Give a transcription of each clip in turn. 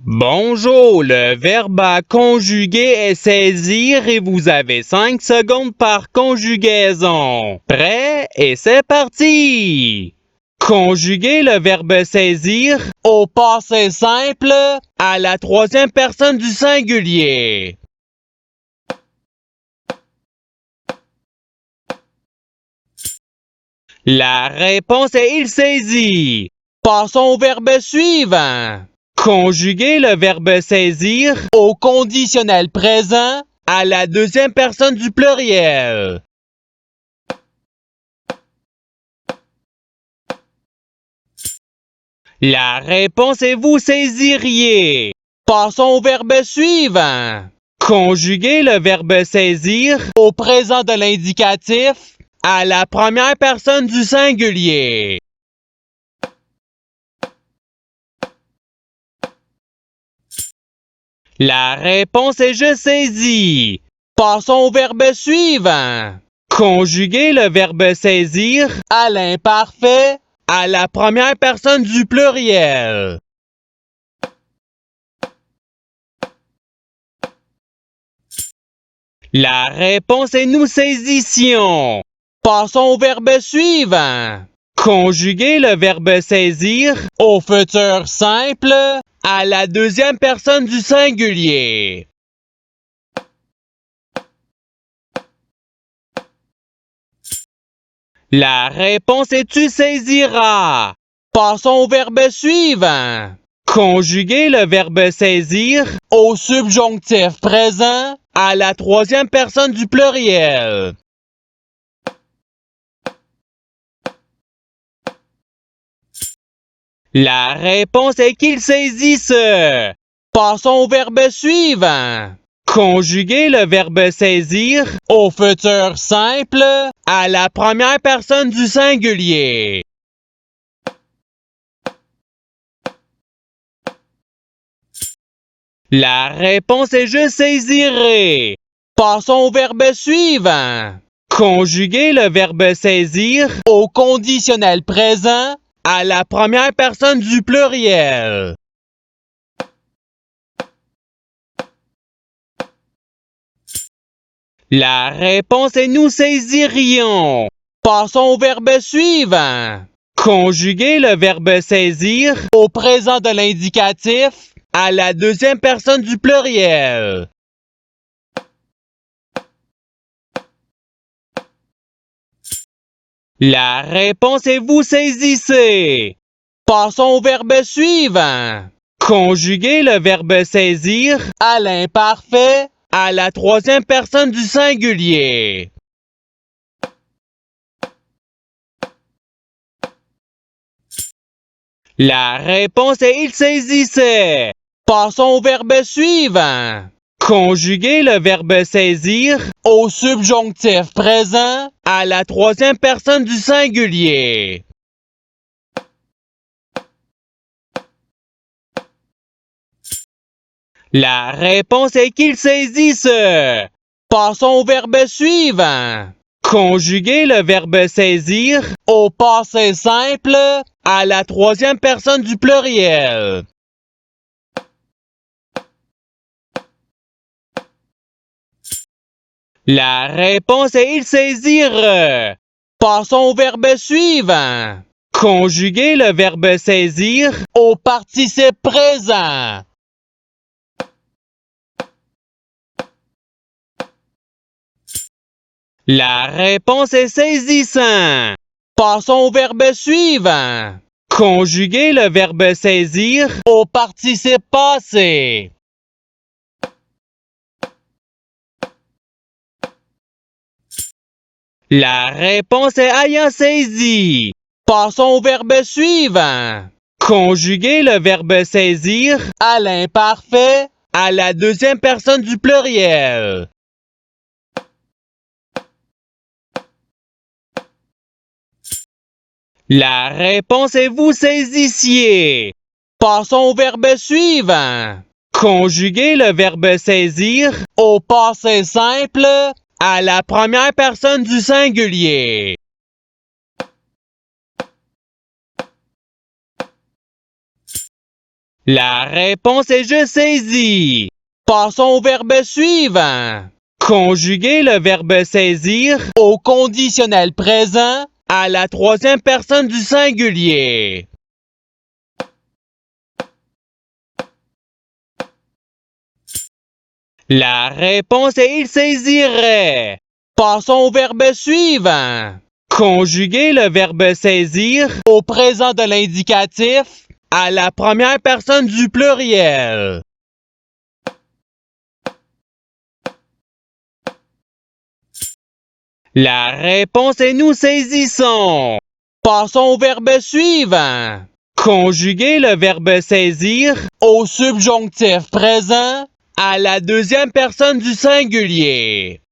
Bonjour, le verbe à conjuguer est saisir et vous avez 5 secondes par conjugaison. Prêt? Et c'est parti! Conjuguer le verbe saisir au passé simple à la troisième personne du singulier. La réponse est il saisit. Passons au verbe suivant. Conjuguer le verbe saisir au conditionnel présent à la deuxième personne du pluriel. La réponse est vous saisiriez. Passons au verbe suivant. Conjuguer le verbe saisir au présent de l'indicatif à la première personne du singulier. La réponse est je saisis. Passons au verbe suivant. Conjuguer le verbe saisir à l'imparfait à la première personne du pluriel. La réponse est nous saisissions. Passons au verbe suivant. Conjuguer le verbe saisir au futur simple à la deuxième personne du singulier. La réponse est tu saisiras. Passons au verbe suivant. Conjuguer le verbe saisir au subjonctif présent à la troisième personne du pluriel. La réponse est qu'il saisisse. Passons au verbe suivant. Conjuguer le verbe saisir au futur simple à la première personne du singulier. La réponse est je saisirai. Passons au verbe suivant. Conjuguer le verbe saisir au conditionnel présent à la première personne du pluriel. La réponse est nous saisirions. Passons au verbe suivant. Conjuguer le verbe saisir au présent de l'indicatif à la deuxième personne du pluriel. La réponse est vous saisissez. Passons au verbe suivant. Conjuguer le verbe saisir à l'imparfait à la troisième personne du singulier. La réponse est il saisissait. Passons au verbe suivant. Conjuguer le verbe saisir au subjonctif présent à la troisième personne du singulier. La réponse est qu'il saisisse. Passons au verbe suivant. Conjuguer le verbe saisir au passé simple à la troisième personne du pluriel. La réponse est il saisir. Passons au verbe suivant. Conjuguer le verbe saisir au participe présent. La réponse est saisissant. Passons au verbe suivant. Conjuguer le verbe saisir au participe passé. La réponse est ayant saisi. Passons au verbe suivant. Conjuguer le verbe saisir à l'imparfait à la deuxième personne du pluriel. La réponse est vous saisissiez. Passons au verbe suivant. Conjuguer le verbe saisir au passé simple à la première personne du singulier. La réponse est je saisis. Passons au verbe suivant. Conjuguer le verbe saisir au conditionnel présent à la troisième personne du singulier. La réponse est il saisirait. Passons au verbe suivant. Conjuguer le verbe saisir au présent de l'indicatif à la première personne du pluriel. La réponse est nous saisissons. Passons au verbe suivant. Conjuguer le verbe saisir au subjonctif présent à la deuxième personne du singulier.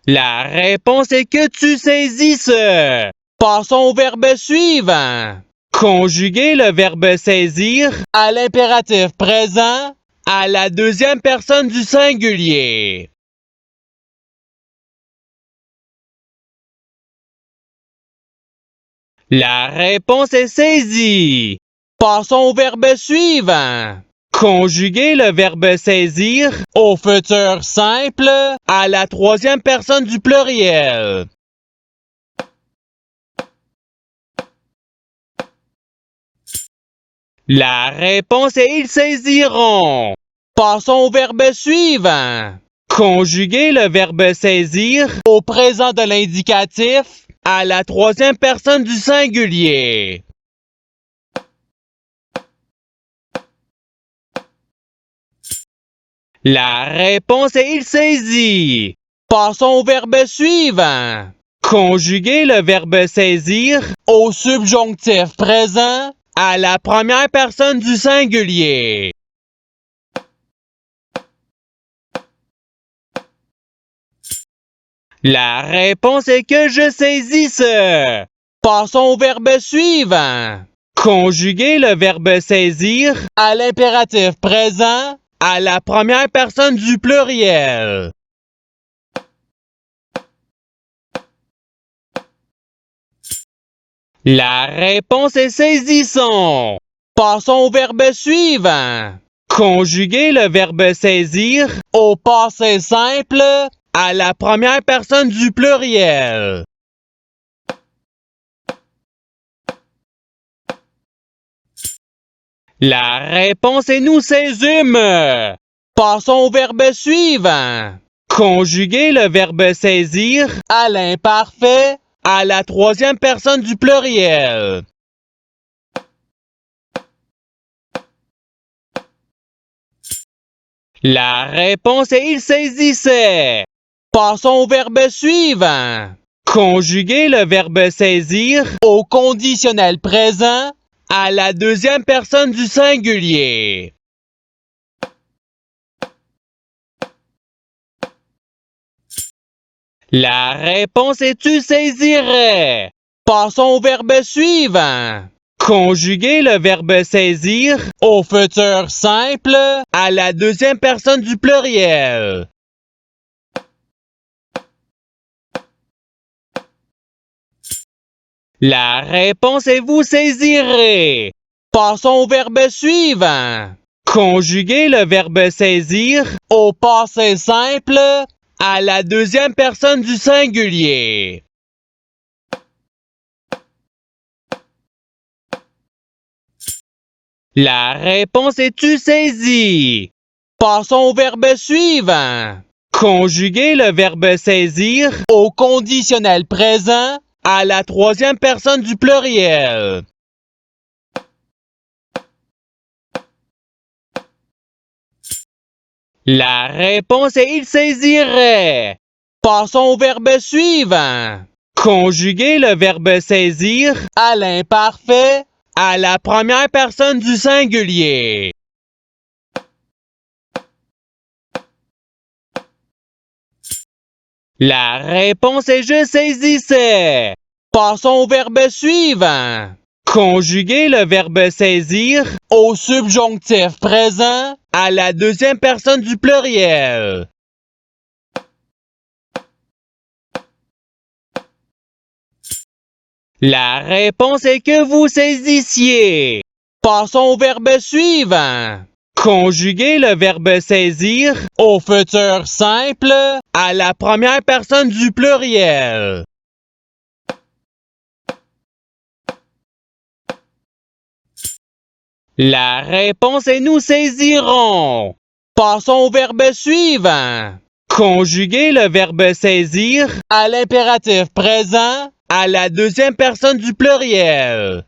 La réponse est que tu saisisses. Passons au verbe suivant. Conjuguer le verbe saisir à l'impératif présent à la deuxième personne du singulier. La réponse est saisie. Passons au verbe suivant. Conjuguer le verbe saisir au futur simple à la troisième personne du pluriel. La réponse est ils saisiront. Passons au verbe suivant. Conjuguer le verbe saisir au présent de l'indicatif à la troisième personne du singulier. La réponse est il saisit. Passons au verbe suivant. Conjuguer le verbe saisir au subjonctif présent à la première personne du singulier. La réponse est que je saisisse. Passons au verbe suivant. Conjuguer le verbe saisir à l'impératif présent à la première personne du pluriel. La réponse est saisissons. Passons au verbe suivant. Conjuguer le verbe saisir au passé simple à la première personne du pluriel. La réponse est nous saisîmes. Passons au verbe suivant. Conjuguer le verbe saisir à l'imparfait à la troisième personne du pluriel. La réponse est il saisissait. Passons au verbe suivant. Conjuguer le verbe saisir au conditionnel présent à la deuxième personne du singulier. La réponse est tu saisirais. Passons au verbe suivant. Conjuguer le verbe saisir au futur simple à la deuxième personne du pluriel. La réponse est vous saisirez. Passons au verbe suivant. Conjuguer le verbe saisir au passé simple à la deuxième personne du singulier. La réponse est tu saisis. Passons au verbe suivant. Conjuguer le verbe saisir au conditionnel présent à la troisième personne du pluriel. La réponse est il saisirait. Passons au verbe suivant. Conjuguer le verbe saisir à l'imparfait à la première personne du singulier. La réponse est je saisissais. Passons au verbe suivant. Conjuguer le verbe saisir au subjonctif présent à la deuxième personne du pluriel. La réponse est que vous saisissiez. Passons au verbe suivant. Conjuguez le verbe saisir au futur simple à la première personne du pluriel. La réponse est nous saisirons. Passons au verbe suivant. Conjuguez le verbe saisir à l'impératif présent à la deuxième personne du pluriel.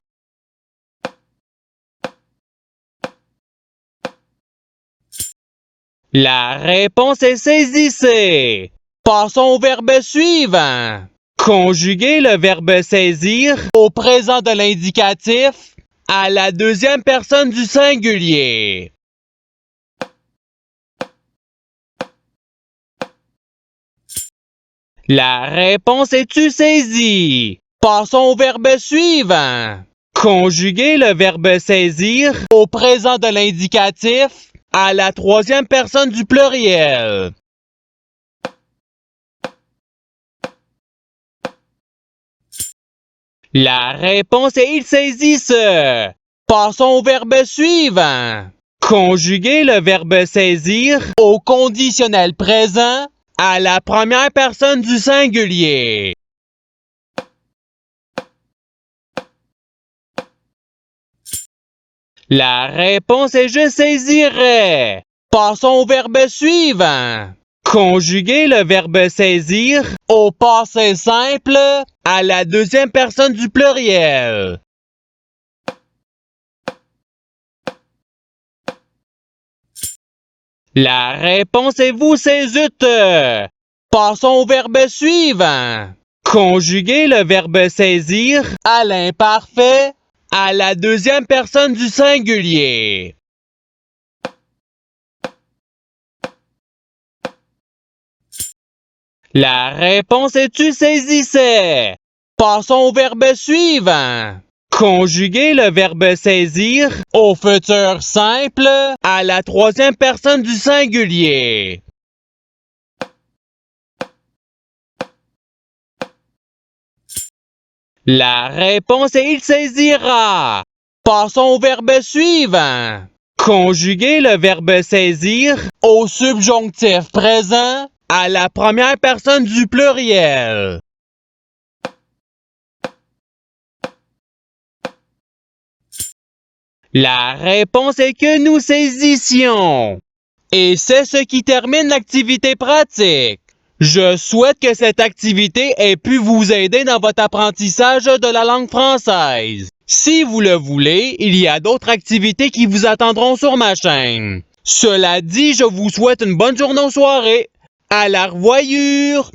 La réponse est saisissez. Passons au verbe suivant. Conjuguez le verbe saisir au présent de l'indicatif à la deuxième personne du singulier. La réponse est tu saisis. Passons au verbe suivant. Conjuguez le verbe saisir au présent de l'indicatif à la troisième personne du pluriel. La réponse est il saisissent. Passons au verbe suivant. Conjuguez le verbe saisir au conditionnel présent à la première personne du singulier. La réponse est je saisirai. Passons au verbe suivant. Conjuguez le verbe saisir au passé simple à la deuxième personne du pluriel. La réponse est vous saisîtes. Passons au verbe suivant. Conjuguez le verbe saisir à l'imparfait à la deuxième personne du singulier. La réponse est tu saisissais. Passons au verbe suivant. Conjuguez le verbe saisir au futur simple à la troisième personne du singulier. La réponse est il saisira. Passons au verbe suivant. Conjuguez le verbe saisir au subjonctif présent à la première personne du pluriel. La réponse est que nous saisissions. Et c'est ce qui termine l'activité pratique. Je souhaite que cette activité ait pu vous aider dans votre apprentissage de la langue française. Si vous le voulez, il y a d'autres activités qui vous attendront sur ma chaîne. Cela dit, je vous souhaite une bonne journée ou soirée. À la revoyure!